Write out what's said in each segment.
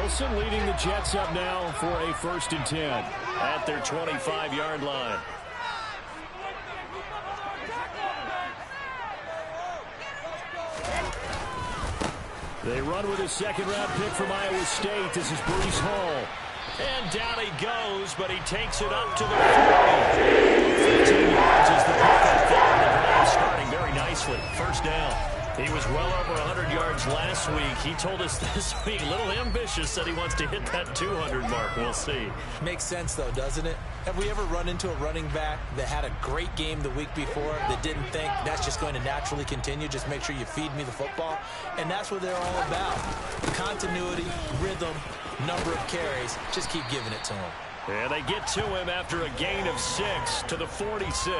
Wilson leading the Jets up now for a 1st and 10 at their 25-yard line. They run with a second-round pick from Iowa State. This is Breece Hall. And down he goes, but he takes it up to the 40. 15 yards is the pickup there. The drive starting very nicely. 1st down. He was well over 100 yards last week. He told us this week, a little ambitious, said he wants to hit that 200 mark. We'll see. Makes sense, though, doesn't it? Have we ever run into a running back that had a great game the week before that didn't think that's just going to naturally continue? Just make sure you feed me the football. And that's what they're all about. Continuity, rhythm, number of carries. Just keep giving it to him. And they get to him after a gain of 6 to the 46.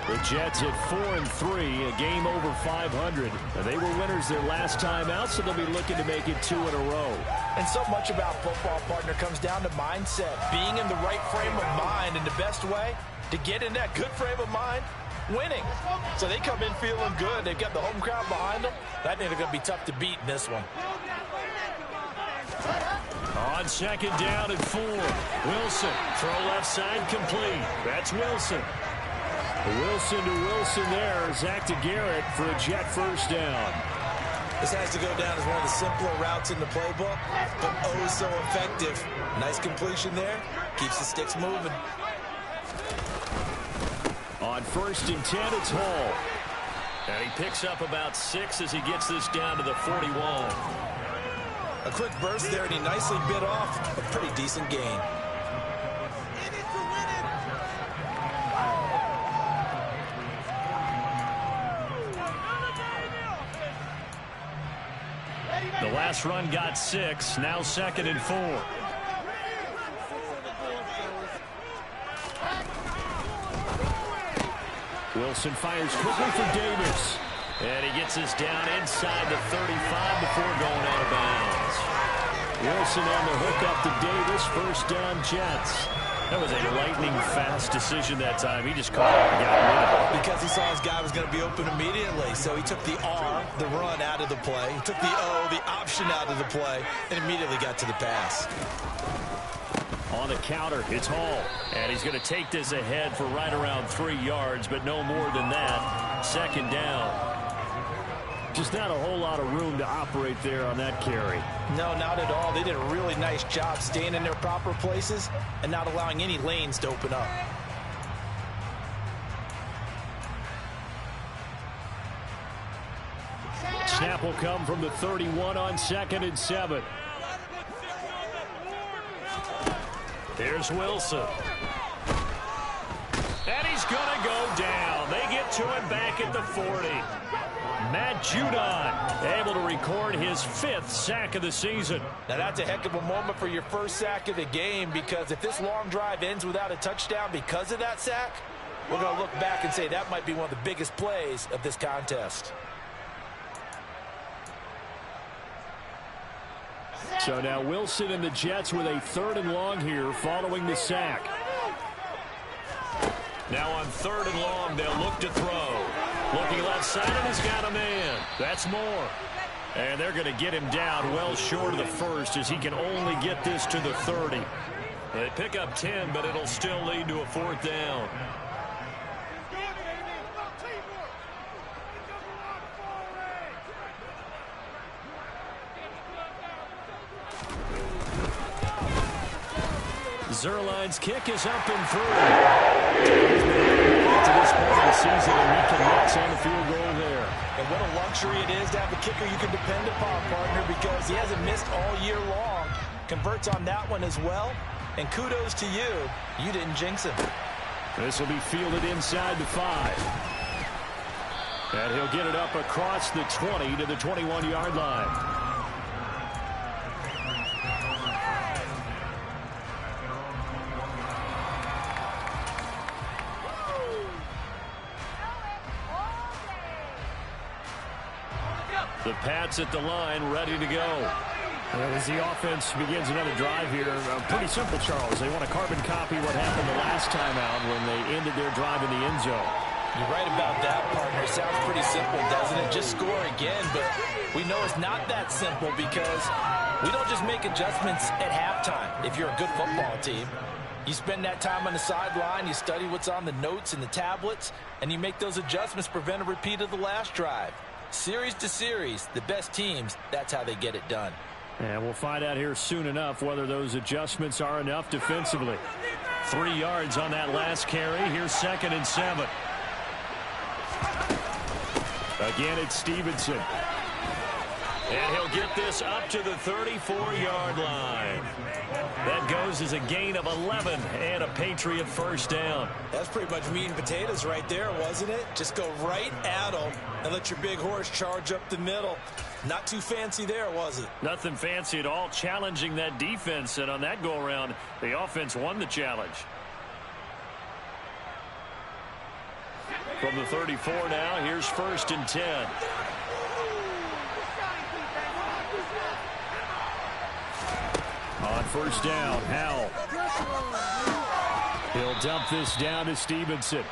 The Jets at 4-3, a game over 500. They were winners their last time out, so they'll be looking to make it 2 in a row. And so much about football, partner, comes down to mindset. Being in the right frame of mind, and the best way to get in that good frame of mind, winning. So they come in feeling good. They've got the home crowd behind them. I think they're going to be tough to beat in this one. On 2nd down and 4. Wilson, throw left side complete. That's Wilson. Wilson to Wilson there. Zach to Garrett for a Jet 1st down. This has to go down as one of the simpler routes in the playbook, but oh so effective. Nice completion there. Keeps the sticks moving. On 1st and 10, it's Hall. And he picks up about 6 as he gets this down to the 41. A quick burst there, and he nicely bit off a pretty decent gain. The last run got 6, now 2nd and 4. Wilson fires quickly for Davis. And he gets this down inside the 35 before going out of bounds. Wilson on the hook up to Davis. 1st down, Jets. That was a lightning-fast decision that time. He just caught it and got rid of it. Because he saw his guy was going to be open immediately. So he took the R, the run, out of the play. He took the O, the option, out of the play, and immediately got to the pass. On the counter, it's Hall. And he's going to take this ahead for right around 3 yards, but no more than that. 2nd down. Just not a whole lot of room to operate there on that carry. No, not at all. They did a really nice job staying in their proper places and not allowing any lanes to open up. Snap will come from the 31 on 2nd and 7. Here's Wilson. And he's going to go down. They get to him back at the 40. Matt Judon able to record his 5th sack of the season. Now that's a heck of a moment for your first sack of the game, because if this long drive ends without a touchdown because of that sack, we're going to look back and say that might be one of the biggest plays of this contest. So now Wilson and the Jets with a 3rd and long here following the sack. Now on 3rd and long, they'll look to throw. Looking left side, and he's got a man. That's Moore. And they're going to get him down well short of the 1st as he can only get this to the 30. They pick up 10, but it'll still lead to a 4th down. Zerline's kick is up and through. To this point of the season, and he connects on the field goal there. And what a luxury it is to have a kicker you can depend upon, partner, because he hasn't missed all year long. Converts on that one as well. And kudos to you. You didn't jinx him. This will be fielded inside the 5. And he'll get it up across the 20 to the 21-yard line. The Pats at the line, ready to go. As the offense begins another drive here, pretty simple, Charles. They want to carbon copy what happened the last time out when they ended their drive in the end zone. You're right about that, partner. It sounds pretty simple, doesn't it? Just score again, but we know it's not that simple because we don't just make adjustments at halftime if you're a good football team. You spend that time on the sideline, you study what's on the notes and the tablets, and you make those adjustments to prevent a repeat of the last drive. Series to series, the best teams, that's how they get it done. And we'll find out here soon enough whether those adjustments are enough defensively. 3 yards on that last carry. Here's 2nd and 7. Again, it's Stevenson. And he'll get this up to the 34-yard line. That goes as a gain of 11 and a Patriot first down. That's pretty much meat and potatoes right there, wasn't it? Just go right at them and let your big horse charge up the middle. Not too fancy there, was it? Nothing fancy at all, challenging that defense. And on that go-around, the offense won the challenge. From the 34 now, here's 1st and 10. On 1st down, Howell. He'll dump this down to Stevenson.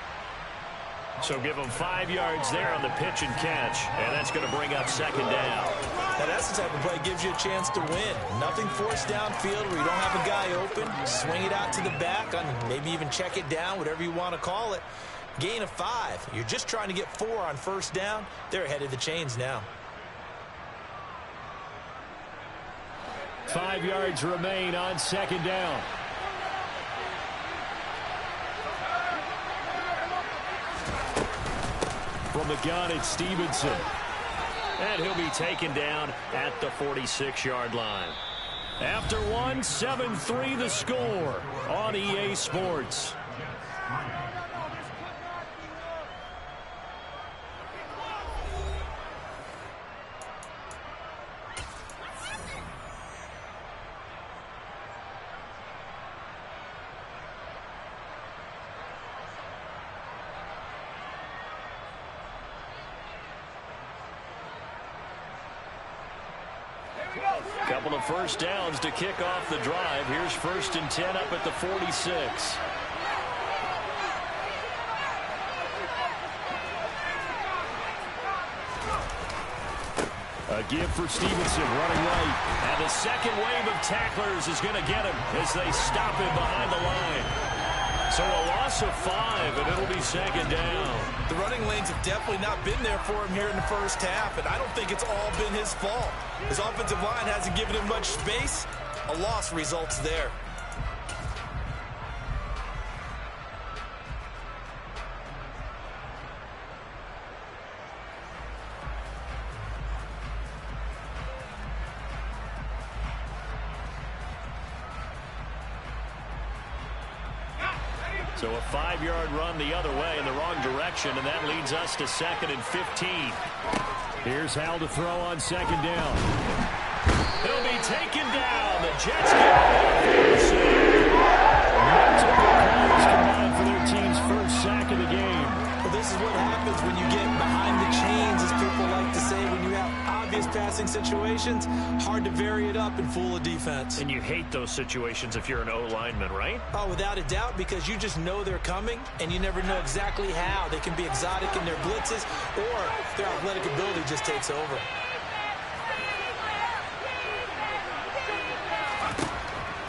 So give him 5 yards there on the pitch and catch, and that's going to bring up 2nd down. Now that's the type of play that gives you a chance to win. Nothing forced downfield where you don't have a guy open. Swing it out to the back, maybe even check it down, whatever you want to call it. Gain of 5. You're just trying to get 4 on 1st down. They're ahead of the chains now. 5 yards remain on 2nd down. From the gun, it's Stevenson. And he'll be taken down at the 46-yard line. After one, 7-3 the score on EA Sports. Couple of first downs to kick off the drive. Here's 1st and 10 up at the 46. A give for Stevenson running right. And the second wave of tacklers is going to get him as they stop him behind the line. So a loss of 5, and it'll be 2nd down. The running lanes have definitely not been there for him here in the first half, and I don't think it's all been his fault. His offensive line hasn't given him much space. A loss results there. So a 5-yard run the other way in the wrong direction, and that leads us to 2nd and 15. Here's Howell to throw on 2nd down. He'll be taken down. The Jets get multiple calls combined for their team's first sack of the game. Well, this is what happens when you get behind the chains, as people like to say, when you have obvious passing situations. Hard to vary it up and fool a defense. And you hate those situations if you're an O-lineman, right? Oh, without a doubt, because you just know they're coming, and you never know exactly how. They can be exotic in their blitzes, or their athletic ability just takes over.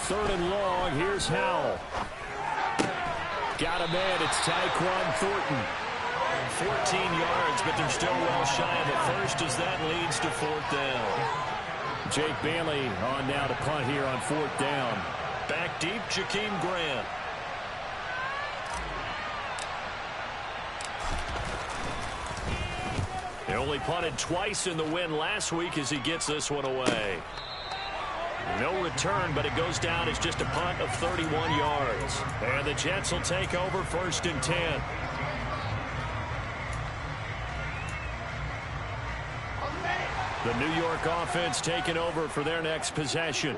Third and long, here's Howell. Got a man, it's Tyquan Thornton. 14 yards, but they're still well shy of the first as that leads to 4th down. Jake Bailey on now to punt here on 4th down. Back deep, Jakeem Grant. He only punted twice in the win last week as he gets this one away. No return, but it goes down as just a punt of 31 yards. And the Jets will take over 1st and 10. The New York offense taking over for their next possession.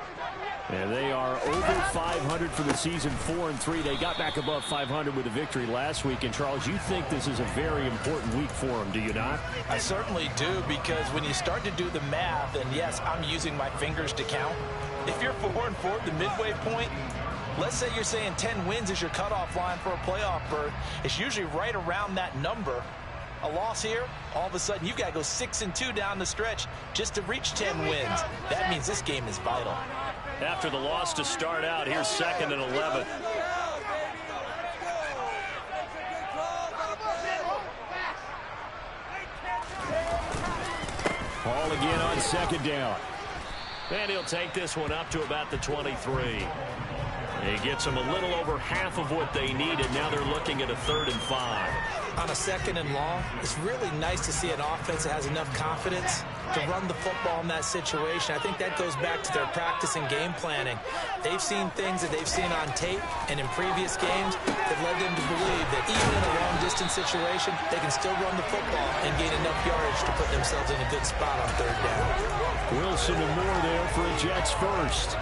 And they are over 500 for the season, 4-3. They got back above 500 with a victory last week. And, Charles, you think this is a very important week for them, do you not? I certainly do, because when you start to do the math, and yes, I'm using my fingers to count. If you're 4-4 at the midway point, Let's say you're saying 10 wins is your cutoff line for a playoff berth. It's usually right around that number. A loss here, all of a sudden you've got to go 6-2 down the stretch just to reach 10 wins. That means this game is vital. After the loss to start out, here's 2nd and 11. Ball again on 2nd down. And he'll take this one up to about the 23. He gets them a little over half of what they needed. Now they're looking at a 3rd and 5. On a 2nd and long, it's really nice to see an offense that has enough confidence to run the football in that situation. I think that goes back to their practice and game planning. They've seen things that they've seen on tape and in previous games that led them to believe that even in a long-distance situation, they can still run the football and gain enough yardage to put themselves in a good spot on 3rd down. Wilson and Moore there for a Jets first.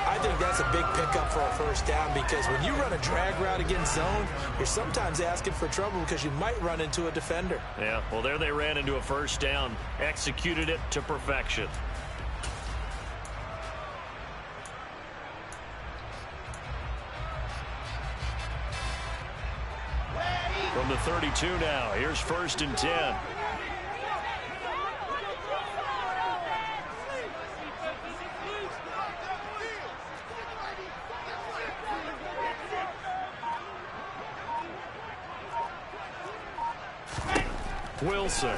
I think that's a big pickup for a 1st down because when you run a drag route against zone, you're sometimes asking for trouble because you might run into a defender. Yeah, well, there they ran into a 1st down, executed it to perfection. From the 32 now, here's 1st and 10. Wilson.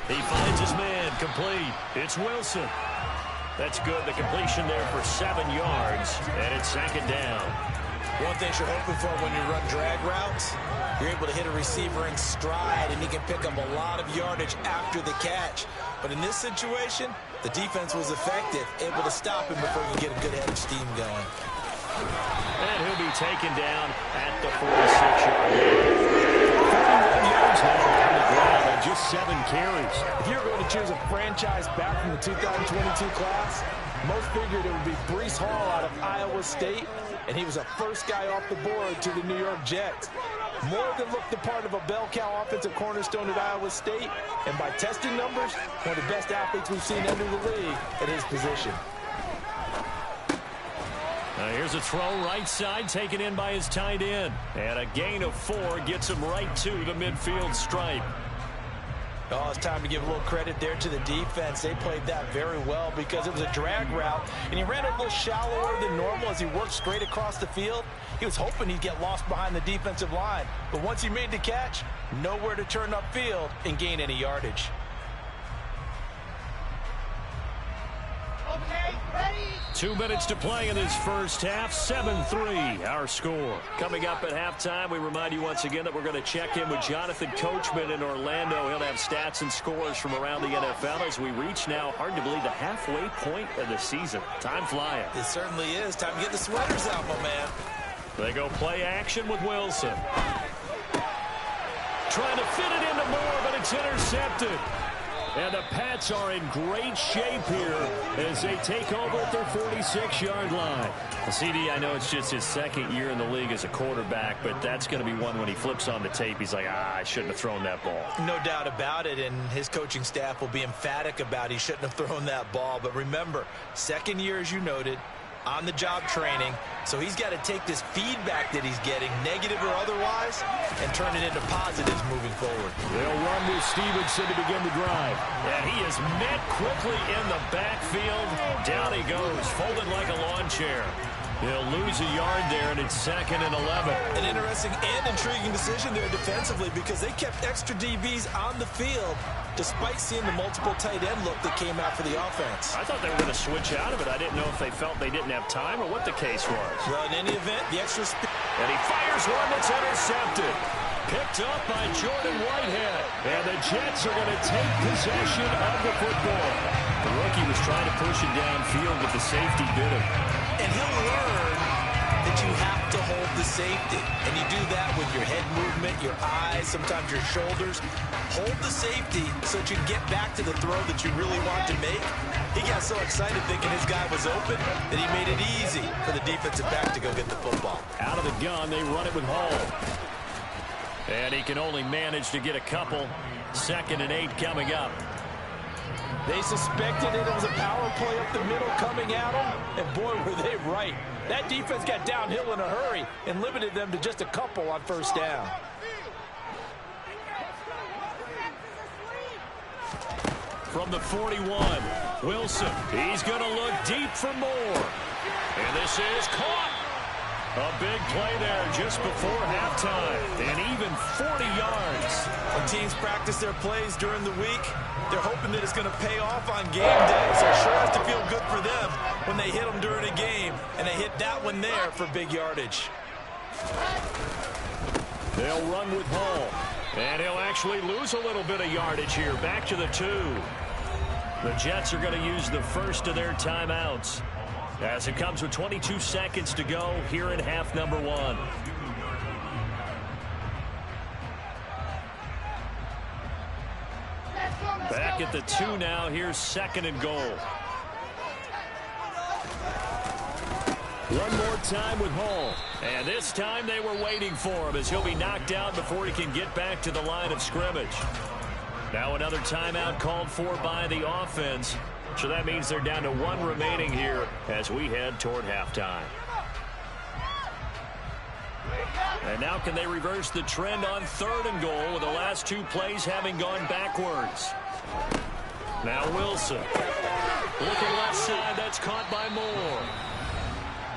He finds his man, complete. It's Wilson. That's good. The completion there for 7 yards, and it's 2nd down. One thing you're hoping for when you run drag routes, you're able to hit a receiver in stride, and he can pick up a lot of yardage after the catch. But in this situation, the defense was effective, able to stop him before you get a good head of steam going. And he'll be taken down at the 46-yard line. 41 yards now on the ground on just 7 carries. If you're going to choose a franchise back from the 2022 class, most figured it would be Breece Hall out of Iowa State, and he was the first guy off the board to the New York Jets. More than looked the part of a bell cow offensive cornerstone at Iowa State, and by testing numbers, one of the best athletes we've seen enter the league at his position. Here's a throw right side taken in by his tight end. And a gain of 4 gets him right to the midfield stripe. Oh, it's time to give a little credit there to the defense. They played that very well because it was a drag route, and he ran a little shallower than normal as he worked straight across the field. He was hoping he'd get lost behind the defensive line. But once he made the catch, nowhere to turn upfield and gain any yardage. Okay, ready? 2 minutes to play in this first half. 7-3, our score. Coming up at halftime, we remind you once again that we're going to check in with Jonathan Coachman in Orlando. He'll have stats and scores from around the NFL as we reach now, hard to believe, the halfway point of the season. Time flying. It certainly is. Time to get the sweaters out, my man. They go play action with Wilson. Trying to fit it into Moore, but it's intercepted. And the Pats are in great shape here as they take over at their 46-yard line. Well, CD, I know it's just his 2nd year in the league as a quarterback, but that's going to be one when he flips on the tape, he's like, I shouldn't have thrown that ball. No doubt about it, and his coaching staff will be emphatic about he shouldn't have thrown that ball. But remember, 2nd year, as you noted, on-the-job training, so he's got to take this feedback that he's getting, negative or otherwise, and turn it into positives moving forward. They'll run with Stevenson to begin the drive. And he is met quickly in the backfield. Down he goes, folded like a lawn chair. He'll lose a yard there, and it's 2nd and 11. An interesting and intriguing decision there defensively because they kept extra DBs on the field despite seeing the multiple tight end look that came out for the offense. I thought they were going to switch out of it. I didn't know if they felt they didn't have time or what the case was. Well, in any event, the extra speed. And he fires one that's intercepted. Picked up by Jordan Whitehead. And the Jets are going to take possession of the football. The rookie was trying to push it downfield, but the safety bit him. And he'll learn that you have to hold the safety. And you do that with your head movement, your eyes, sometimes your shoulders. Hold the safety so that you can get back to the throw that you really want to make. He got so excited thinking his guy was open that he made it easy for the defensive back to go get the football. Out of the gun, they run it with Hall. And he can only manage to get a couple. 2nd and 8 coming up. They suspected it was a power play up the middle coming at them, and boy, were they right. That defense got downhill in a hurry and limited them to just a couple on first down. From the 41, Wilson. He's going to look deep for more. And this is caught. A big play there just before halftime. And even 40 yards. When teams practice their plays during the week, they're hoping that it's going to pay off on game day. So it sure has to feel good for them when they hit them during a game. And they hit that one there for big yardage. They'll run with Hall. And he'll actually lose a little bit of yardage here. Back to the 2. The Jets are going to use the first of their timeouts, as it comes with 22 seconds to go here in half number 1. Back at the 2 now. Here's 2nd and goal. One more time with Hall. And this time they were waiting for him, as he'll be knocked down before he can get back to the line of scrimmage. Now another timeout called for by the offense. So that means they're down to 1 remaining here as we head toward halftime. And now can they reverse the trend on 3rd and goal with the last 2 plays having gone backwards? Now Wilson. Looking left side, that's caught by Moore.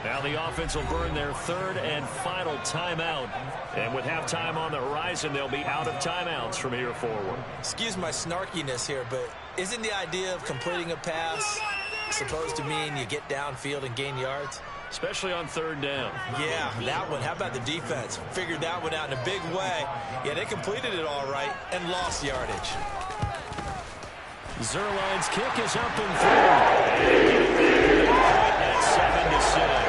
Now the offense will burn their 3rd and final timeout. And with halftime on the horizon, they'll be out of timeouts from here forward. Excuse my snarkiness here, but isn't the idea of completing a pass supposed to mean you get downfield and gain yards? Especially on 3rd down. Yeah, that one. How about the defense? Figured that one out in a big way. Yeah, they completed it all right and lost yardage. Zuerlein's kick is up and through. At 7-6.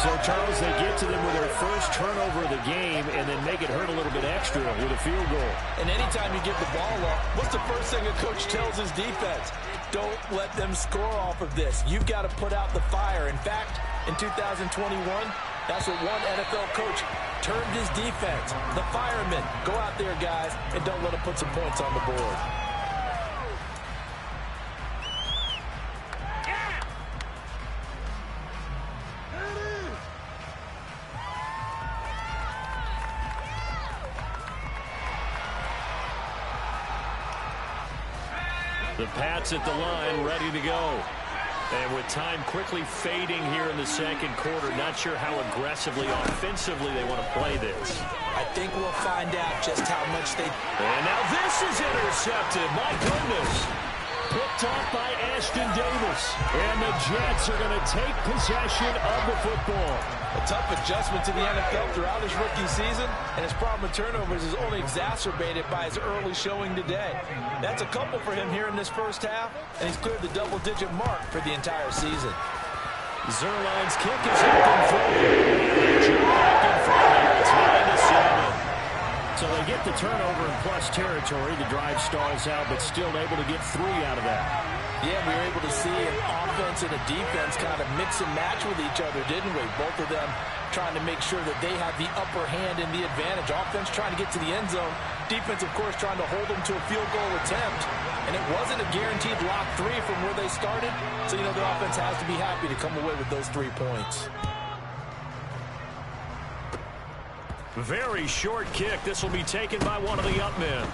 So, Charles, they get to them with their first turnover of the game and then make it hurt a little bit extra with a field goal. And anytime you give the ball up, what's the first thing a coach tells his defense? Don't let them score off of this. You've got to put out the fire. In fact, in 2021, that's what one NFL coach termed his defense. The firemen. Go out there, guys, and don't let them put some points on the board. The Pats at the line, ready to go. And with time quickly fading here in the 2nd quarter, not sure how aggressively, offensively they want to play this. I think we'll find out just how much they... And now this is intercepted. My goodness. Picked off by Ashton Davis. And the Jets are going to take possession of the football. A tough adjustment to the NFL throughout his rookie season, and his problem with turnovers is only exacerbated by his early showing today. That's a couple for him here in this first half, and he's cleared the double-digit mark for the entire season. Zuerlein's kick is up and through. Back in front here. It's 9-7. So they get the turnover in plus territory. The drive stalls out, but still able to get 3 out of that. Yeah, we were able to see an offense and a defense kind of mix and match with each other, didn't we? Both of them trying to make sure that they have the upper hand and the advantage. Offense trying to get to the end zone. Defense, of course, trying to hold them to a field goal attempt. And it wasn't a guaranteed lock 3 from where they started. So, you know, the offense has to be happy to come away with those 3 points. Very short kick. This will be taken by one of the up men.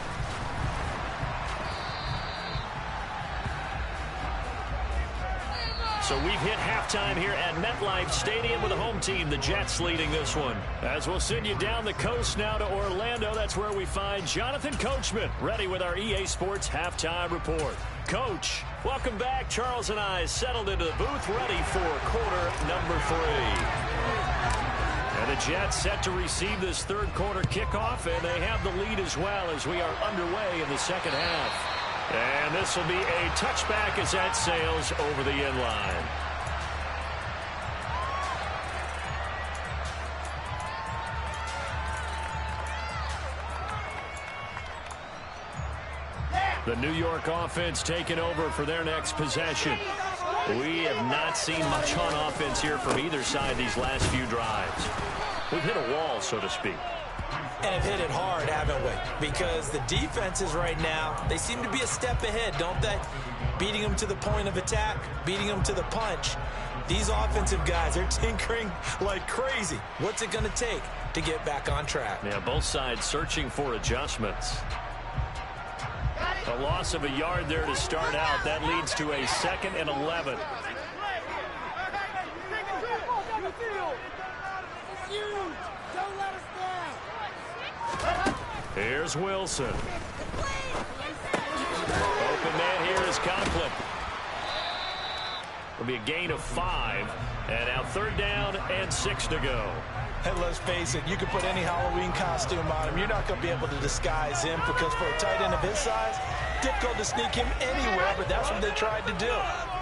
So we've hit halftime here at MetLife Stadium with the home team, the Jets, leading this one. As we'll send you down the coast now to Orlando, that's where we find Jonathan Coachman, ready with our EA Sports halftime report. Coach, welcome back. Charles and I settled into the booth, ready for quarter number 3. And the Jets set to receive this 3rd quarter kickoff, and they have the lead as well as we are underway in the 2nd half. And this will be a touchback as that sails over the end line. The New York offense taking over for their next possession. We have not seen much on offense here from either side these last few drives. We've hit a wall, so to speak. And have hit it hard, haven't we? Because the defenses right now, they seem to be a step ahead, don't they? Beating them to the point of attack, beating them to the punch. These offensive guys are tinkering like crazy. What's it going to take to get back on track? Yeah, both sides searching for adjustments. A loss of a yard there to start out. That leads to a 2nd and 11. Here's Wilson. Open man here is Conklin. It'll be a gain of 5. And now 3rd down and 6 to go. And let's face it, you can put any Halloween costume on him. You're not going to be able to disguise him because for a tight end of his size, difficult to sneak him anywhere, but that's what they tried to do.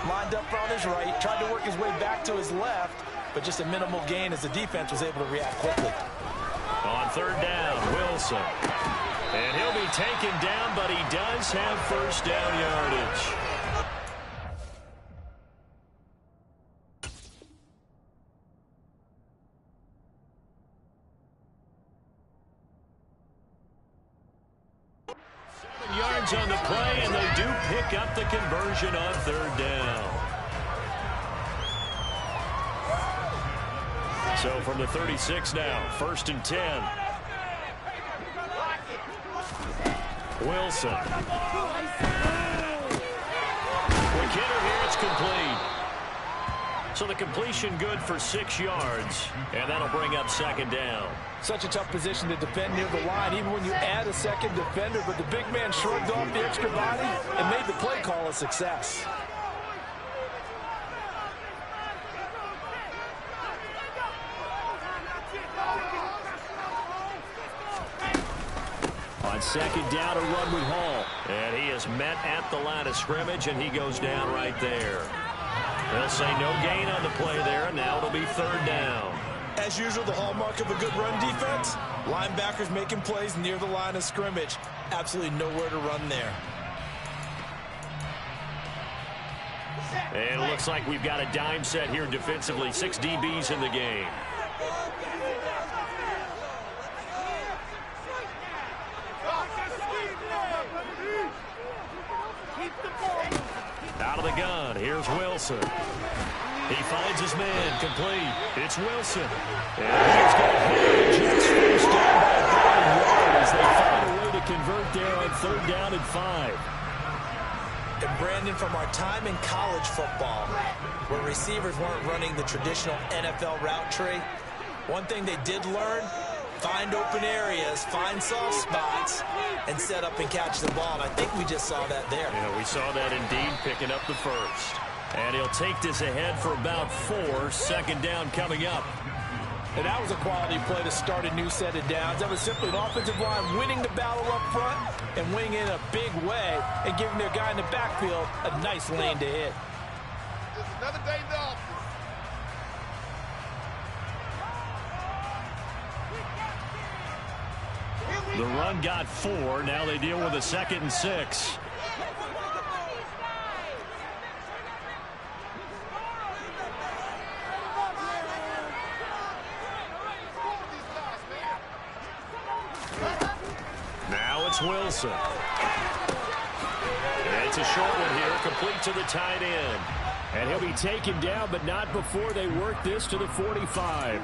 Lined up on his right, tried to work his way back to his left, but just a minimal gain as the defense was able to react quickly. On 3rd down, Wilson. And he'll be taken down, but he does have 1st down yardage. On the play, and they do pick up the conversion on 3rd down. So from the 36 now, 1st and 10. Wilson. Quick hitter here, it's complete. So the completion good for 6 yards, and that'll bring up 2nd down. Such a tough position to defend near the line, even when you add a second defender, but the big man shrugged off the extra body and made the play call a success. On 2nd down, a run with Hall. And he is met at the line of scrimmage, and he goes down right there. They'll say no gain on the play there, and now it'll be 3rd down. As usual, the hallmark of a good run defense, linebackers making plays near the line of scrimmage. Absolutely nowhere to run there. And it looks like we've got a dime set here defensively. 6 DBs in the game. Out of the gun, here's Wilson. He finds his man, complete. It's Wilson. And he's going to have the Jets first down by about a yard as they find a way to convert there on 3rd down and 5. And Brandon, from our time in college football, where receivers weren't running the traditional NFL route tree, one thing they did learn, find open areas, find soft spots, and set up and catch the ball. And I think we just saw that there. Yeah, we saw that indeed, picking up the first. And he'll take this ahead for about 4. 2nd down coming up. And that was a quality play to start a new set of downs. That was simply an offensive line winning the battle up front and winning in a big way and giving their guy in the backfield a nice lane to hit. It's another day off. The run got 4. Now they deal with a 2nd and 6. Now it's Wilson. And it's a short one here, complete to the tight end. And he'll be taken down, but not before they work this to the 45.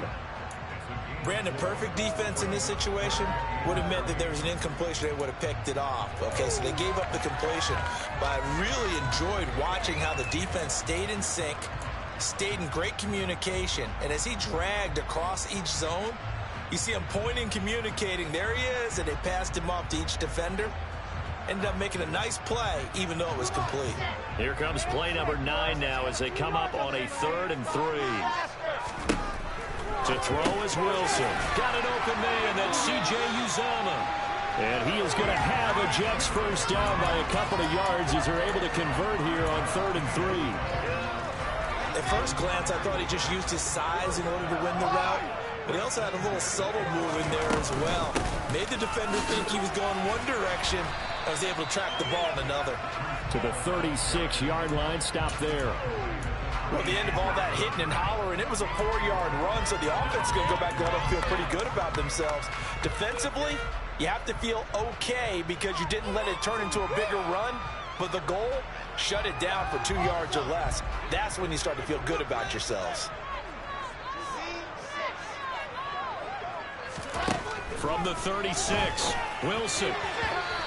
Brandon, perfect defense in this situation would have meant that there was an incompletion. They would have picked it off. Okay, so they gave up the completion. But I really enjoyed watching how the defense stayed in sync, stayed in great communication. And as he dragged across each zone, you see him pointing, communicating. There he is, and they passed him off to each defender. Ended up making a nice play, even though it was complete. Here comes play number 9 now as they come up on a 3rd and 3. To throw is Wilson. Got an open man. That's C.J. Uzomah. And he is going to have a Jets first down by a couple of yards as they're able to convert here on 3rd and 3. At first glance, I thought he just used his size in order to win the route. But he also had a little subtle move in there as well. Made the defender think he was going one direction and was able to track the ball in another. To the 36-yard line, stop there. Well, the end of all that hitting and hollering, it was a 4-yard run, so the offense is going to go back home and feel pretty good about themselves. Defensively, you have to feel okay because you didn't let it turn into a bigger run, but the goal, shut it down for 2 yards or less. That's when you start to feel good about yourselves. From the 36, Wilson.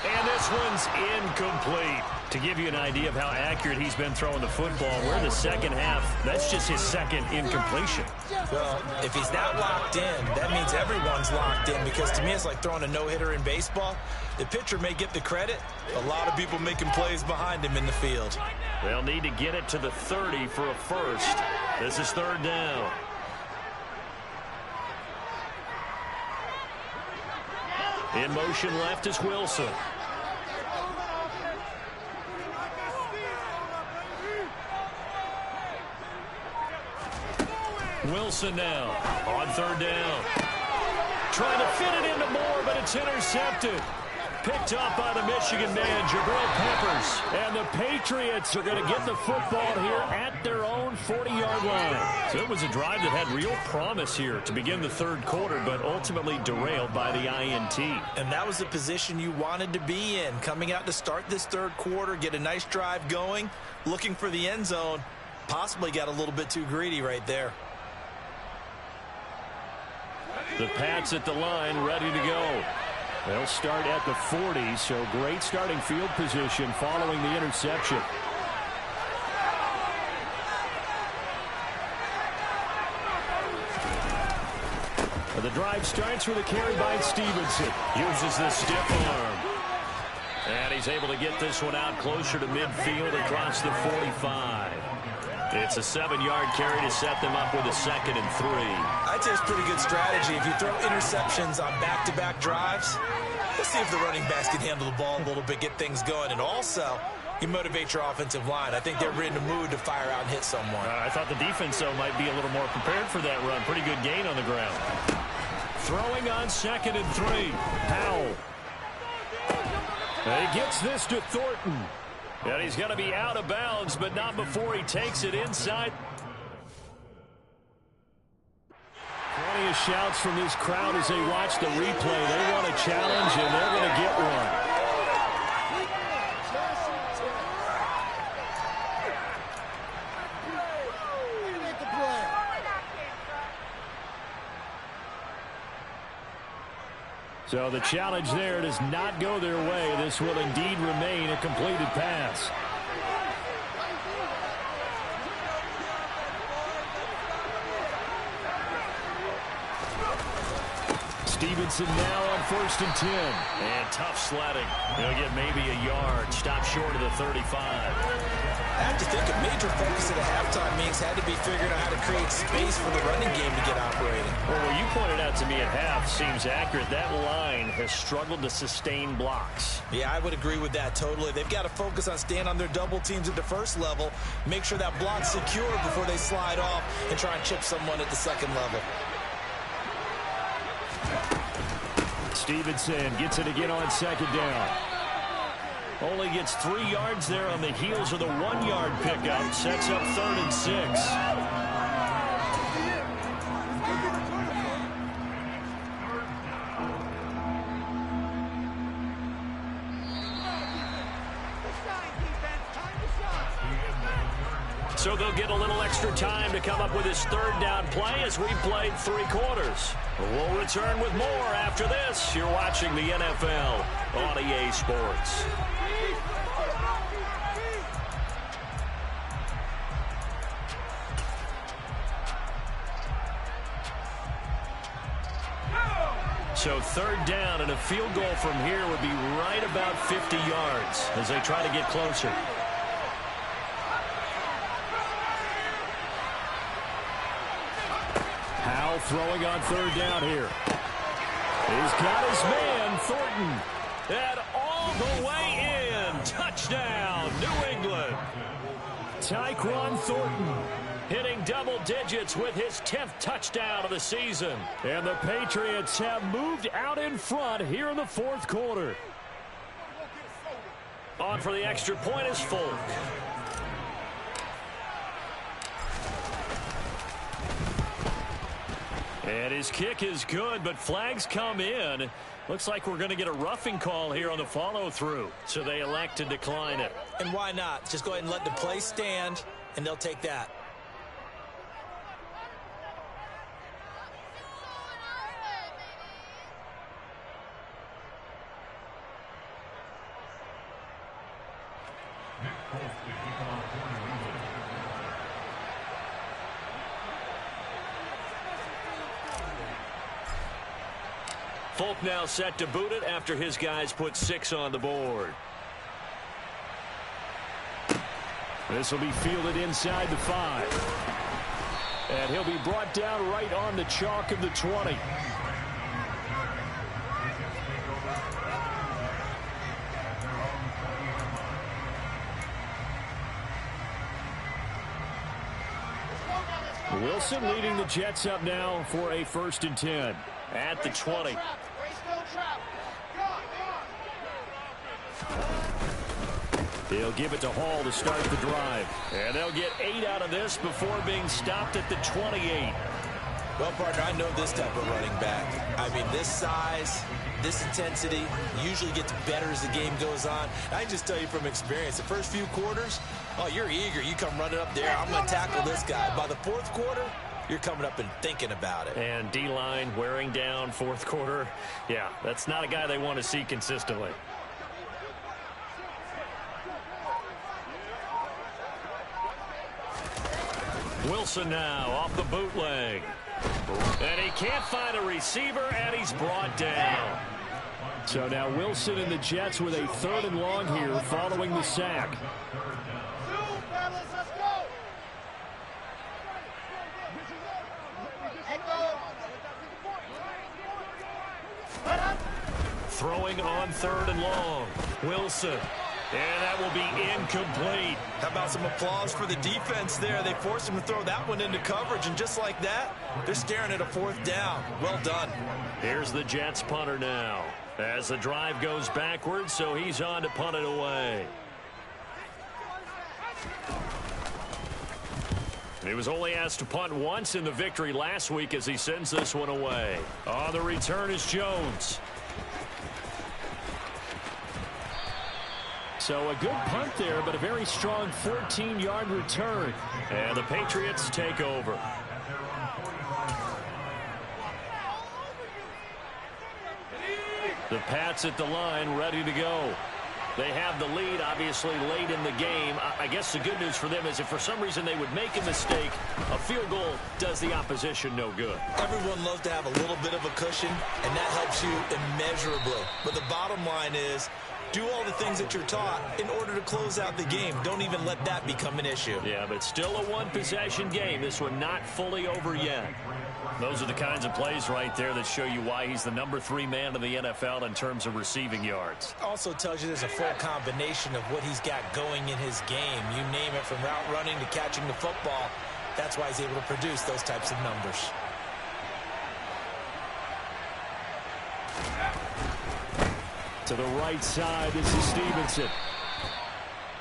And this one's incomplete. To give you an idea of how accurate he's been throwing the football, we're in the second half. That's just his second incompletion. Well, if he's not locked in, that means everyone's locked in, because to me it's like throwing a no-hitter in baseball. The pitcher may get the credit. A lot of people making plays behind him in the field. They'll need to get it to the 30 for a first. This is third down. In motion left is Wilson. Wilson now on third down. Trying to fit it into Moore, but it's intercepted. Picked up by the Michigan man, Jabril Peppers. And the Patriots are going to get the football here at their own 40-yard line. So it was a drive that had real promise here to begin the third quarter, but ultimately derailed by the INT. And that was the position you wanted to be in, coming out to start this third quarter, get a nice drive going, looking for the end zone. Possibly got a little bit too greedy right there. The Pats at the line, ready to go. They'll start at the 40, so great starting field position following the interception. The drive starts with a carry by Stevenson. Uses the stiff arm. And he's able to get this one out closer to midfield across the 45. It's a 7-yard carry to set them up with a 2nd and 3. I'd say it's pretty good strategy. If you throw interceptions on back-to-back drives, let's see if the running backs can handle the ball a little bit, get things going. And also, you motivate your offensive line. I think they're in the mood to fire out and hit someone. I thought the defense, though, might be a little more prepared for that run. Pretty good gain on the ground. Throwing on 2nd and 3. Powell. And he gets this to Thornton. And he's going to be out of bounds, but not before he takes it inside. Plenty of shouts from this crowd as they watch the replay. They want a challenge, and they're going to get one. So the challenge there does not go their way. This will indeed remain a completed pass. Stevenson now on 1st and 10. And tough sledding. He'll get maybe a yard. Stop short of the 35. I have to think a major focus at the halftime means had to be figuring out how to create space for the running game to get operating. Well, what you pointed out to me at half seems accurate. That line has struggled to sustain blocks. Yeah, I would agree with that totally. They've got to focus on staying on their double teams at the first level, make sure that block's secure before they slide off and try and chip someone at the second level. Stevenson gets it again on 2nd down. Only gets 3 yards there on the heels of the 1-yard pickup. Sets up 3rd and 6. So they'll get a little extra time to come up with his 3rd down play as we've played 3 quarters. We'll return with more after this. You're watching the NFL on EA Sports. So 3rd down, and a field goal from here would be right about 50 yards as they try to get closer. Powell throwing on 3rd down here. He's got his man, Thornton. And all the way in. Touchdown, New England. Tyquan Thornton hitting double digits with his 10th touchdown of the season. And the Patriots have moved out in front here in the 4th quarter. On for the extra point is Folk. And his kick is good, but flags come in. Looks like we're going to get a roughing call here on the follow-through. So they elect to decline it. And why not? Just go ahead and let the play stand, and they'll take that. Folk now set to boot it after his guys put 6 on the board. This will be fielded inside the 5. And he'll be brought down right on the chalk of the 20. Wilson leading the Jets up now for a 1st and 10 at the 20. He'll give it to Hall to start the drive. And they'll get 8 out of this before being stopped at the 28. Well, partner, I know this type of running back. I mean, this size, this intensity usually gets better as the game goes on. I can just tell you from experience, the first few quarters, oh, you're eager. You come running up there. I'm going to tackle this guy. By the 4th quarter, you're coming up and thinking about it. And D-line wearing down 4th quarter. Yeah, that's not a guy they want to see consistently. Wilson now off the bootleg. And he can't find a receiver, and he's brought down. So now Wilson and the Jets with a 3rd and long here following the sack. Throwing on 3rd and long. Wilson. And that will be incomplete. How about some applause for the defense there? They forced him to throw that one into coverage, and just like that, they're staring at a 4th down. Well done. Here's the Jets punter now as the drive goes backwards, so he's on to punt it away. He was only asked to punt once in the victory last week as he sends this one away. On the return is Jones. So a good punt there, but a very strong 14-yard return. And the Patriots take over. The Pats at the line, ready to go. They have the lead, obviously, late in the game. I guess the good news for them is if for some reason they would make a mistake, a field goal does the opposition no good. Everyone loves to have a little bit of a cushion, and that helps you immeasurably. But the bottom line is, do all the things that you're taught in order to close out the game. Don't even let that become an issue. Yeah, but still a one-possession game. This one not fully over yet. Those are the kinds of plays right there that show you why he's the number 3 man in the NFL in terms of receiving yards. Also tells you there's a full combination of what he's got going in his game. You name it, from route running to catching the football. That's why he's able to produce those types of numbers. To the right side, this is Stevenson.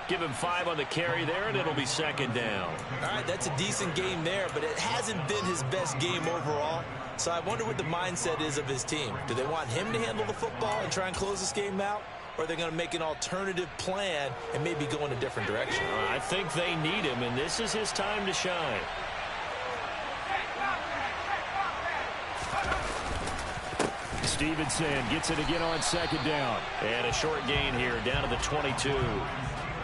Give him 5 on the carry there, and it'll be 2nd down. All right, that's a decent game there, but it hasn't been his best game overall. So I wonder what the mindset is of his team. Do they want him to handle the football and try and close this game out? Or are they going to make an alternative plan and maybe go in a different direction? I think they need him, and this is his time to shine. Stevenson gets it again on 2nd down. And a short gain here down to the 22.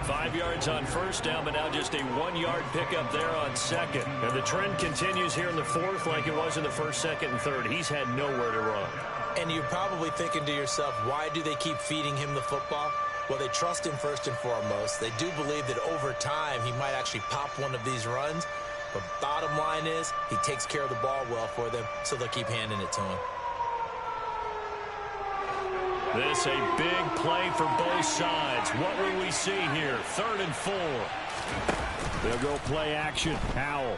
5 yards on 1st down, but now just a 1-yard pickup there on 2nd. And the trend continues here in the 4th like it was in the 1st, 2nd, and 3rd. He's had nowhere to run. And you're probably thinking to yourself, why do they keep feeding him the football? Well, they trust him first and foremost. They do believe that over time he might actually pop one of these runs. But bottom line is he takes care of the ball well for them, so they'll keep handing it to him. This a big play for both sides. What will we see here? 3rd and 4. They'll go play action. Howell.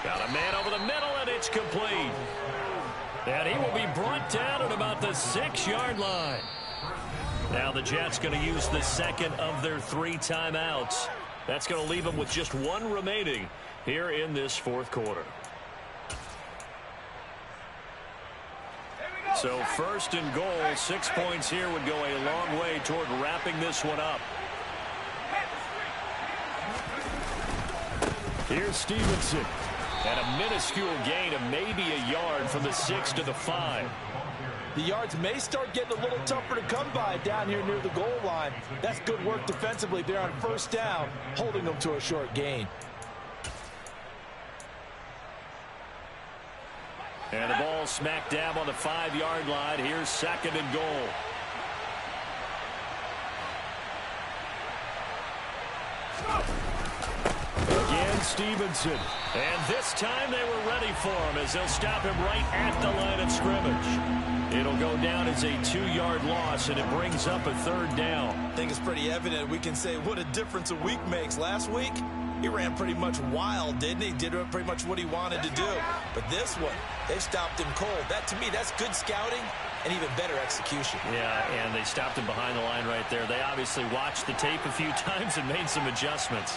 Got a man over the middle, and it's complete. And he will be brought down at about the 6-yard line. Now the Jets going to use the 2nd of their 3 timeouts. That's going to leave them with just 1 remaining here in this 4th quarter. So first and goal, 6 points here would go a long way toward wrapping this one up. Here's Stevenson. And a minuscule gain of maybe a yard from the 6 to the 5. The yards may start getting a little tougher to come by down here near the goal line. That's good work defensively there on first down, holding them to a short gain. And the ball smack dab on the 5-yard line. Here's second and goal. Again, Stevenson. And this time they were ready for him as they'll stop him right at the line of scrimmage. It'll go down as a 2-yard loss, and it brings up a third down. I think it's pretty evident. We can say what a difference a week makes. Last week, he ran pretty much wild, didn't he? Did pretty much what he wanted to do. But this one, they stopped him cold. That, to me, that's good scouting and even better execution. Yeah, and they stopped him behind the line right there. They obviously watched the tape a few times and made some adjustments.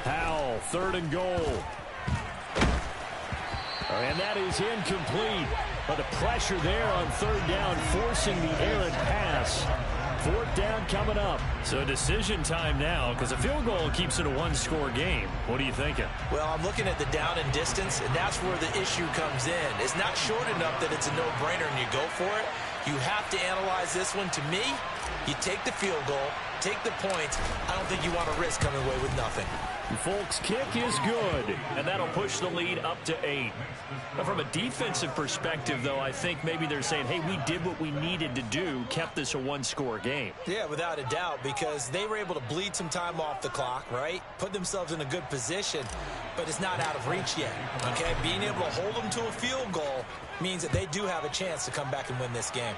Howell, third and goal. And that is incomplete. But the pressure there on third down, forcing the errant pass. Fourth down coming up. So decision time now, because a field goal keeps it a one-score game. What are you thinking? Well, I'm looking at the down and distance, and that's where the issue comes in. It's not short enough that it's a no-brainer and you go for it. You have to analyze this one. To me, you take the field goal, take the points. I don't think you want to risk coming away with nothing. Folks' kick is good, and that'll push the lead up to 8. Now, from a defensive perspective, though, I think maybe they're saying, hey, we did what we needed to do, kept this a one-score game. Yeah, without a doubt, because they were able to bleed some time off the clock, right? Put themselves in a good position, but it's not out of reach yet, okay? Being able to hold them to a field goal means that they do have a chance to come back and win this game.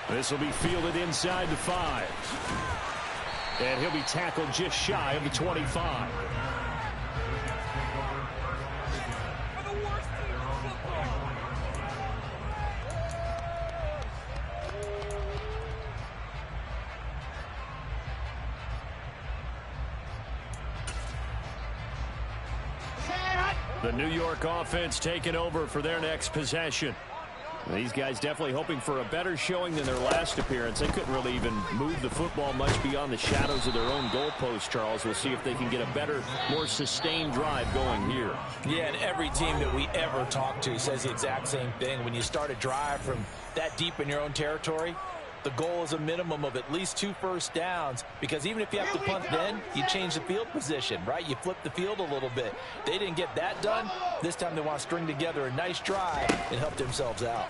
This will be fielded inside the 5. And he'll be tackled just shy of the 25. The New York offense taking over for their next possession. These guys definitely hoping for a better showing than their last appearance. They couldn't really even move the football much beyond the shadows of their own goalpost, Charles. We'll see if they can get a better, more sustained drive going here. Yeah, and every team that we ever talk to says the exact same thing. When you start a drive from that deep in your own territory, the goal is a minimum of at least 2 first downs, because even if you have to punt then, you change the field position, right? You flip the field a little bit. They didn't get that done. This time they want to string together a nice drive and help themselves out.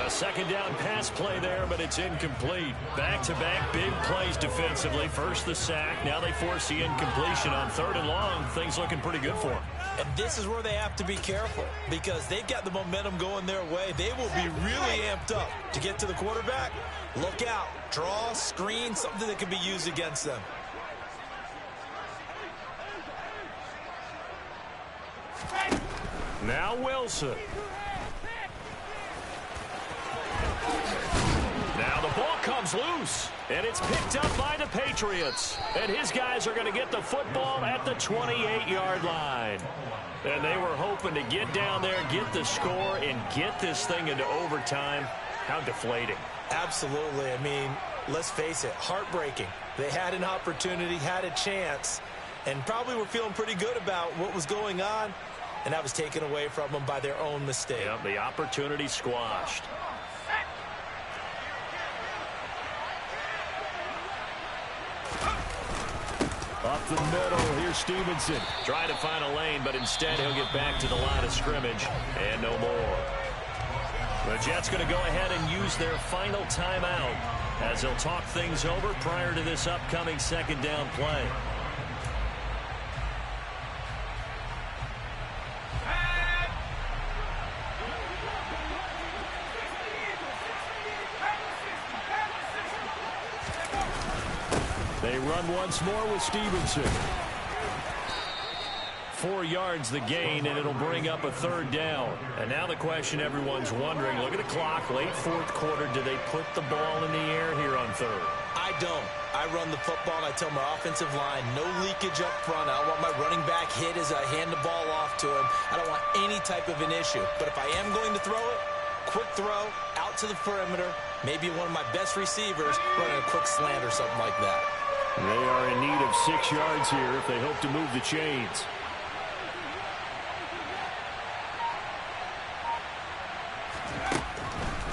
A second down pass play there, but it's incomplete. Back-to-back big plays defensively. First the sack. Now they force the incompletion on third and long. Things looking pretty good for them. And this is where they have to be careful, because they've got the momentum going their way. They will be really amped up to get to the quarterback. Look out. Draw, screen, something that can be used against them. Now Wilson. Now the ball comes loose, and it's picked up by the Patriots. And his guys are going to get the football at the 28-yard line. And they were hoping to get down there, get the score, and get this thing into overtime. How deflating. Absolutely. I mean, let's face it, heartbreaking. They had an opportunity, had a chance, and probably were feeling pretty good about what was going on, and that was taken away from them by their own mistake. Yep, the opportunity squashed. Up the middle, here's Stevenson. Trying to find a lane, but instead he'll get back to the line of scrimmage, and no more. The Jets going to go ahead and use their final timeout as they'll talk things over prior to this upcoming second down play. They run once more with Stevenson. 4 yards the gain, and it'll bring up a third down. And now the question everyone's wondering, look at the clock, late fourth quarter, do they put the ball in the air here on third? I don't. I run the football, and I tell my offensive line, no leakage up front. I don't want my running back hit as I hand the ball off to him. I don't want any type of an issue. But if I am going to throw it, quick throw, out to the perimeter, maybe one of my best receivers running a quick slant or something like that. They are in need of 6 yards here if they hope to move the chains.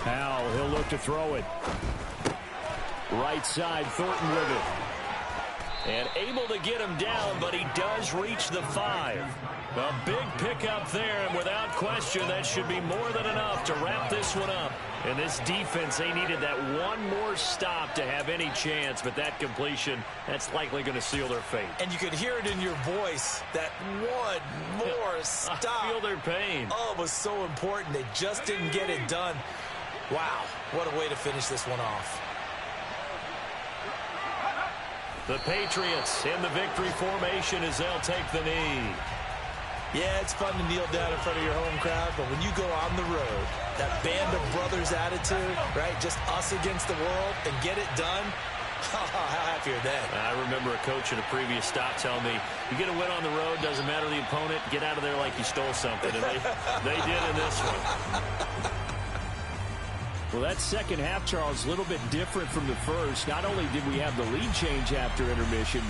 Powell, he'll look to throw it. Right side, Thornton with it. And able to get him down, but he does reach the 5. A big pickup there, and without question, that should be more than enough to wrap this one up. And this defense, they needed that one more stop to have any chance, but that completion, that's likely going to seal their fate. And you could hear it in your voice, that one more stop. I feel their pain. Oh, it was so important. They just didn't get it done. Wow, what a way to finish this one off. The Patriots in the victory formation as they'll take the knee. Yeah, it's fun to kneel down in front of your home crowd, but when you go on the road, that band of brothers attitude, right, just us against the world, and get it done, how happy are they? I remember a coach at a previous stop telling me, you get a win on the road, doesn't matter the opponent, get out of there like you stole something, and they did in this one. Well, that second half, Charles, a little bit different from the first. Not only did we have the lead change after intermission,